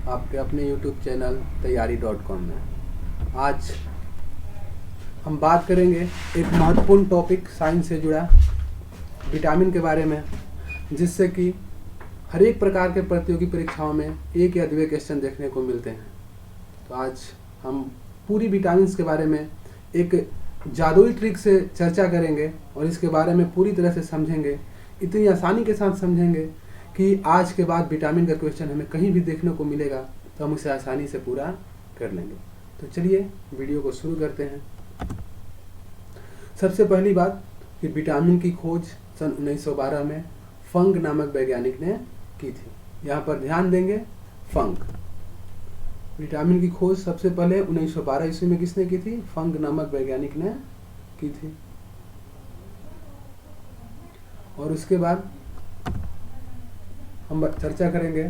आपके अपने YouTube channel तैयारी.com में। आज हम बात करेंगे एक महत्वपूर्ण टॉपिक साइंस से जुड़ा विटामिन के बारे में, जिससे कि हर एक प्रकार के प्रतियोगी परीक्षाओं में एक या दो क्वेश्चन देखने को मिलते हैं। तो आज हम पूरी विटामिन्स के बारे में एक जादुई ट्रिक से चर्चा करेंगे और इसके बारे में पूरी तरह से समझेंगे, इतनी आसानी के साथ समझेंगे कि आज के बाद विटामिन का क्वेश्चन हमें कहीं भी देखने को मिलेगा तो हम उसे आसानी से पूरा कर लेंगे। तो चलिए वीडियो को शुरू करते हैं। सबसे पहली बात कि विटामिन की खोज सन 1912 में फंक नामक वैज्ञानिक ने की थी। यहाँ पर ध्यान देंगे, फंक। विटामिन की खोज सबसे पहले 1912 ईस्वी में किसने की थी? फंक नामक वैज्ञानिक ने की थी। और उसके बाद हम चर्चा करेंगे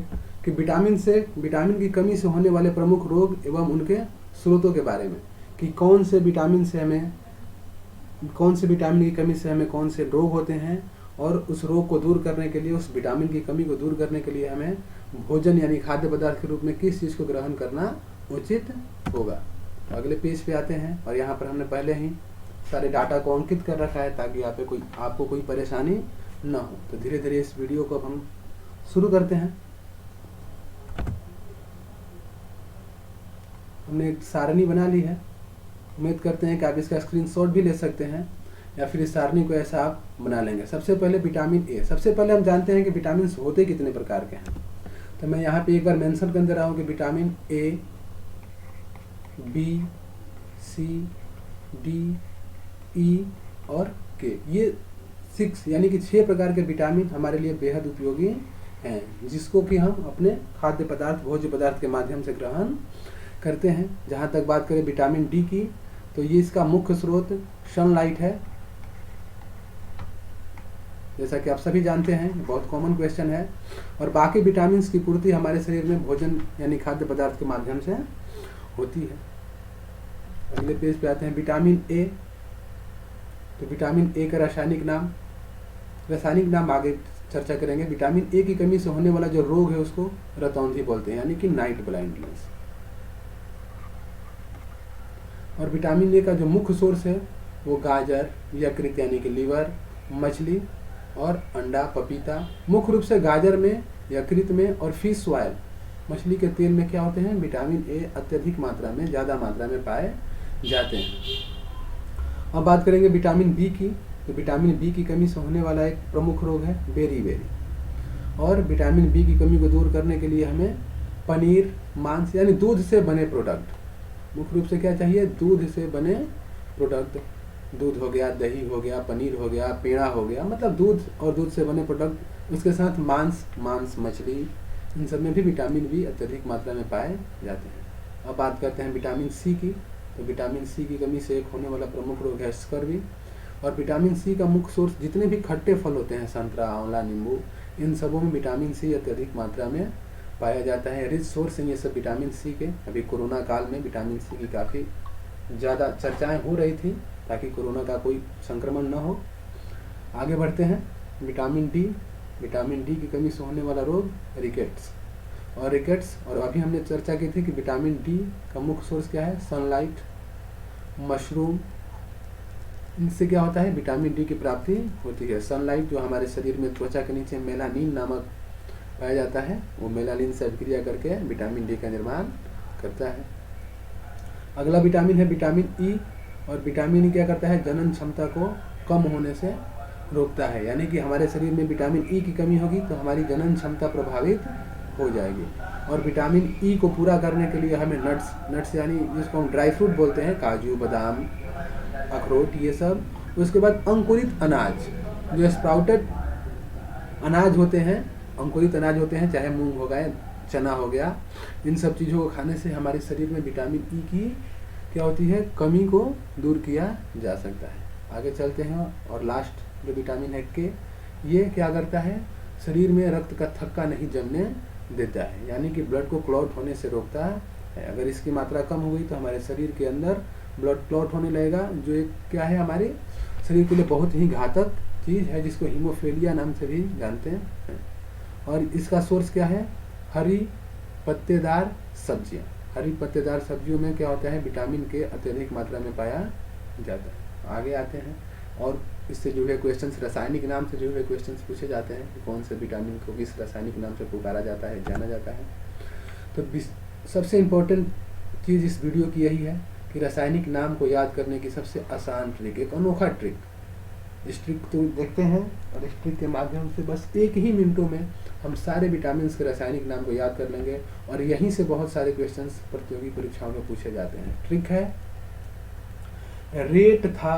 कि विटामिन की कमी से होने वाले प्रमुख रोग एवं उनके स्रोतों के बारे में, कि कौन से विटामिन की कमी से हमें कौन से रोग होते हैं और उस रोग को दूर करने के लिए, उस विटामिन की कमी को दूर करने के लिए हमें भोजन यानी खाद्य पदार्थ के रूप में किस चीज़ को ग्रहण करना उचित होगा। तो अगले पेज पे आते हैं और यहाँ पर हमने पहले ही सारे डाटा को अंकित कर रखा है ताकि आपको कोई परेशानी न हो। तो धीरे धीरे इस वीडियो को हम शुरू करते हैं। हमने एक सारणी बना ली है। उम्मीद करते हैं कि आप इसका स्क्रीनशॉट भी ले सकते हैं या फिर इस सारणी को ऐसा आप बना लेंगे। सबसे पहले विटामिन ए। सबसे पहले हम जानते हैं कि विटामिन होते कितने प्रकार के हैं। तो मैं यहाँ पे एक बार मेंशन कर दे रहा हूँ कि vitamin A, B, C, D, E और के, ये 6 यानी कि 6 प्रकार के विटामिन हमारे लिए बेहद उपयोगी हैं, जिसको कि हम अपने खाद्य पदार्थ, भोज्य पदार्थ के माध्यम से ग्रहण करते हैं। जहाँ तक बात करें विटामिन डी की, तो ये इसका मुख्य स्रोत सनलाइट है। जैसा कि आप सभी जानते हैं, बहुत कॉमन क्वेश्चन है। और बाकी विटामिन की पूर्ति हमारे शरीर में भोजन यानी खाद्य पदार्थ के माध्यम से होती है। अगले पेज पे आते हैं, विटामिन ए। तो विटामिन ए का रासायनिक नाम आगे चर्चा करेंगे। विटामिन ए की कमी से होने वाला जो रोग है उसको रतौंधी बोलते हैं, यानी कि नाइट ब्लाइंडनेस। और विटामिन ए का जो मुख्य सोर्स है वो गाजर, यकृत यानी कि लीवर, मछली और अंडा, पपीता। मुख्य रूप से गाजर में, यकृत में और फिश ऑयल, मछली के तेल में क्या होते हैं? विटामिन ए अत्यधिक मात्रा में, ज़्यादा मात्रा में पाए जाते हैं। अब बात करेंगे विटामिन बी की। तो विटामिन बी की कमी से होने वाला एक प्रमुख रोग है बेरी। और विटामिन बी की कमी को दूर करने के लिए हमें पनीर, मांस यानी दूध से बने प्रोडक्ट, मुख्य रूप से क्या चाहिए? दूध से बने प्रोडक्ट। दूध हो गया, दही हो गया, पनीर हो गया, पेड़ा हो गया, मतलब दूध और दूध से बने प्रोडक्ट। उसके साथ मांस, मछली, इन सब में भी विटामिन बी अत्यधिक मात्रा में पाए जाते हैं। अब बात करते हैं विटामिन सी की। तो विटामिन सी की कमी से एक होने वाला प्रमुख रोग है स्कर्वी। और विटामिन सी का मुख्य सोर्स जितने भी खट्टे फल होते हैं, संतरा, आंवला, नींबू, इन सबों में विटामिन सी अत्यधिक मात्रा में पाया जाता है। रिच सोर्स हैं ये सब विटामिन सी के। अभी कोरोना काल में विटामिन सी की काफ़ी ज़्यादा चर्चाएं हो रही थी ताकि कोरोना का कोई संक्रमण न हो। आगे बढ़ते हैं, विटामिन डी। विटामिन डी की कमी से होने वाला रोग रिकेट्स। और अभी हमने चर्चा की थी कि विटामिन डी का मुख्य सोर्स क्या है? Sunlight, mushroom. इनसे क्या होता है? विटामिन डी की प्राप्ति होती है। सनलाइट जो हमारे शरीर में त्वचा के नीचे मेलानिन नामक पाया जाता है, वो मेलानिन से अभिक्रिया करके विटामिन डी का निर्माण करता है। अगला विटामिन है विटामिन ई। और विटामिन ई क्या करता है? जनन क्षमता को कम होने से रोकता है, यानी कि हमारे शरीर में विटामिन ई की कमी होगी तो हमारी जनन क्षमता प्रभावित हो जाएगी। और विटामिन ई को पूरा करने के लिए हमें नट्स यानी जिसको हम ड्राई फ्रूट बोलते हैं, काजू, बादाम, अखरोट, ये सब। उसके बाद अंकुरित अनाज, जो स्प्राउटेड अनाज होते हैं, अंकुरित अनाज होते हैं, चाहे मूंग हो गया, चना हो गया, इन सब चीज़ों को खाने से हमारे शरीर में विटामिन ई की क्या होती है? कमी को दूर किया जा सकता है। आगे चलते हैं और लास्ट जो विटामिन है के, ये क्या करता है? शरीर में रक्त का थक्का नहीं जमने देता है, यानी कि ब्लड को क्लॉट होने से रोकता है। अगर इसकी मात्रा कम हो गई तो हमारे शरीर के अंदर ब्लड क्लॉट होने लगेगा, जो एक क्या है, हमारे शरीर के लिए बहुत ही घातक चीज़ है, जिसको हीमोफीलिया नाम से भी जानते हैं। और इसका सोर्स क्या है? हरी पत्तेदार सब्जियां। हरी पत्तेदार सब्जियों में क्या होता है, विटामिन के अत्यधिक मात्रा में पाया जाता है। आगे आते हैं और इससे जुड़े क्वेश्चंस, रासायनिक नाम से जुड़े क्वेश्चंस पूछे जाते हैं कि कौन से विटामिन को किस रासायनिक नाम से पुकारा जाता है, जाना जाता है। तो सबसे इम्पोर्टेंट चीज़ इस वीडियो की यही है कि रासायनिक नाम को याद करने की सबसे आसान ट्रिक, एक अनोखा ट्रिक, इस ट्रिक को देखते हैं और इस ट्रिक के माध्यम से बस 1 ही मिनटों में हम सारे विटामिन के रासायनिक नाम को याद कर लेंगे और यहीं से बहुत सारे क्वेश्चंस प्रतियोगी परीक्षाओं में पूछे जाते हैं। ट्रिक है, रेट था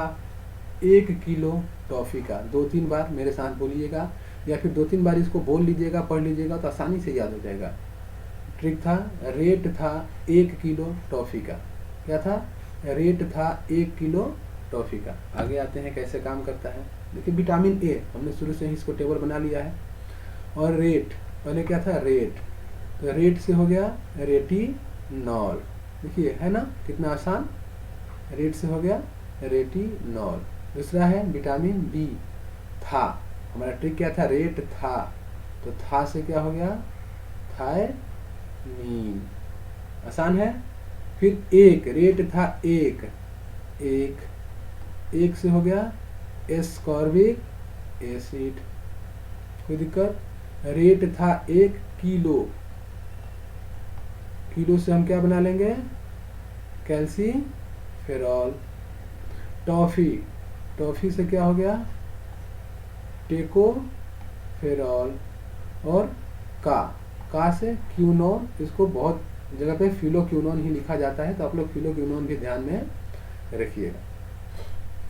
1 किलो टॉफी का। 2-3 बार मेरे साथ बोलिएगा या फिर 2-3 बार इसको बोल लीजिएगा, पढ़ लीजिएगा तो आसानी से याद हो जाएगा। ट्रिक था, रेट था 1 किलो टॉफी का। क्या था, रेट था 1 किलो टॉफी का। आगे आते हैं कैसे काम करता है। देखिए विटामिन ए हमने शुरू से ही इसको टेबल बना लिया है और रेट पहले क्या था, रेट, तो रेट से हो गया रेटिनॉल। देखिए है ना कितना आसान, रेट से हो गया रेटिनॉल। दूसरा है विटामिन बी, था, हमारा ट्रिक क्या था, रेट था, तो था से क्या हो गया, थायमीन। आसान है। फिर एक, रेट था एक से हो गया एस्कॉर्बिक एसिड। कोई दिक्कत। रेट था 1 किलो, किलो से हम क्या बना लेंगे, कैल्सीफेरॉल। टॉफी से क्या हो गया, टेकोफेरॉल। और का से क्यूनोन, इसको बहुत जगह पे फिलोक्यूनोन ही लिखा जाता है, तो आप लोग फिलोक्यूनोन भी ध्यान में रखिएगा।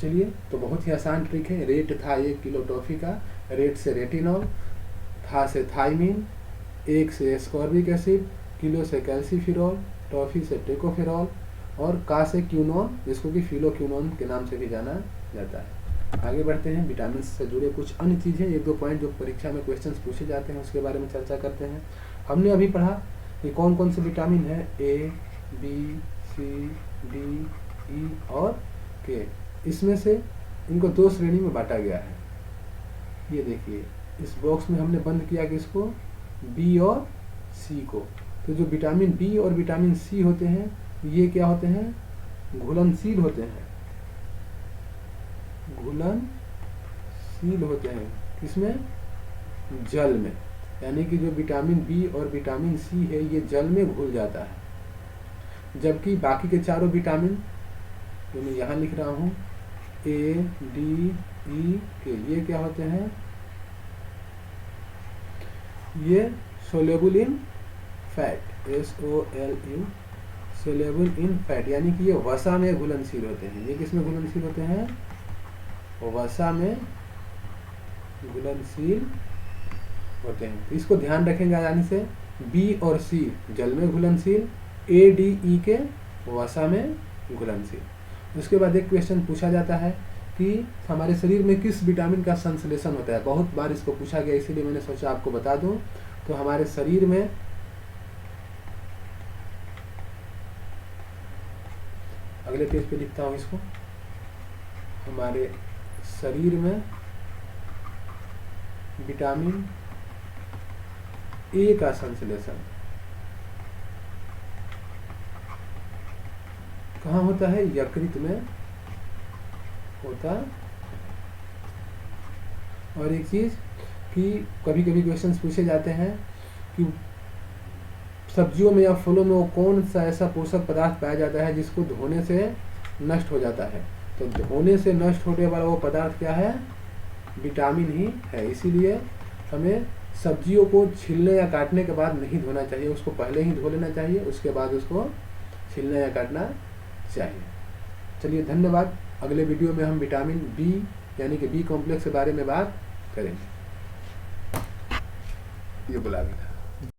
चलिए, तो बहुत ही आसान ट्रिक है। रेट था 1 किलो टॉफी का, रेट से रेटिनॉल, था से थायमीन, 1 से एस्कॉर्बिक एसिड, किलो से कैल्सीफेरॉल, टॉफी से टेकोफेरॉल और का से क्यूनोन, जिसको कि फिलोक्यूनोन के नाम से भी जाना जाता है। आगे बढ़ते हैं, विटामिन से जुड़े कुछ अन्य चीज़ें, 1-2 पॉइंट जो परीक्षा में क्वेश्चंस पूछे जाते हैं उसके बारे में चर्चा करते हैं। हमने अभी पढ़ा कि कौन कौन से विटामिन है, ए, बी, सी, डी, ई और के। इसमें से इनको 2 श्रेणी में बांटा गया है। ये देखिए इस बॉक्स में हमने बंद किया कि इसको बी और सी को। तो जो विटामिन बी और विटामिन सी होते हैं ये क्या होते हैं, घुलनशील होते हैं। घुलनशील होते हैं किसमें, जल में। यानी कि जो विटामिन बी और विटामिन सी है ये जल में घुल जाता है, जबकि बाकी के चारों विटामिन जो मैं यहाँ लिख रहा हूँ ए, डी, ई के, ये क्या होते हैं, ये सोलेबल इन फैट, SOLU, सोलेबल इन फैट, यानी कि ये वसा में घुलनशील होते हैं। ये किसमें घुलनशील होते हैं, वसा में घुलनशील होते हैं। तो इसको ध्यान रखेंगे आसानी से, बी और सी जल में घुलनशील, ए, डी, ई के वसा में घुलनशील। उसके बाद एक क्वेश्चन पूछा जाता है कि हमारे शरीर में किस विटामिन का संश्लेषण होता है। बहुत बार इसको पूछा गया, इसीलिए मैंने सोचा आपको बता दूं। तो हमारे शरीर में अगले पेज पे लिखता हूं इसको, हमारे शरीर में विटामिन ए का संश्लेषण कहाँ होता है, यकृत में होता। और एक चीज कि कभी कभी क्वेश्चंस पूछे जाते हैं कि सब्जियों में या फलों में वो कौन सा ऐसा पोषक पदार्थ पाया जाता है जिसको धोने से नष्ट हो जाता है। तो धोने से नष्ट होने वाला वो पदार्थ क्या है, विटामिन ही है। इसीलिए हमें सब्जियों को छीलने या काटने के बाद नहीं धोना चाहिए, उसको पहले ही धो लेना चाहिए, उसके बाद उसको छीलना या काटना चाहिए। चलिए धन्यवाद। अगले वीडियो में हम विटामिन बी यानी कि बी कॉम्प्लेक्स के बारे में बात करेंगे। ये बुला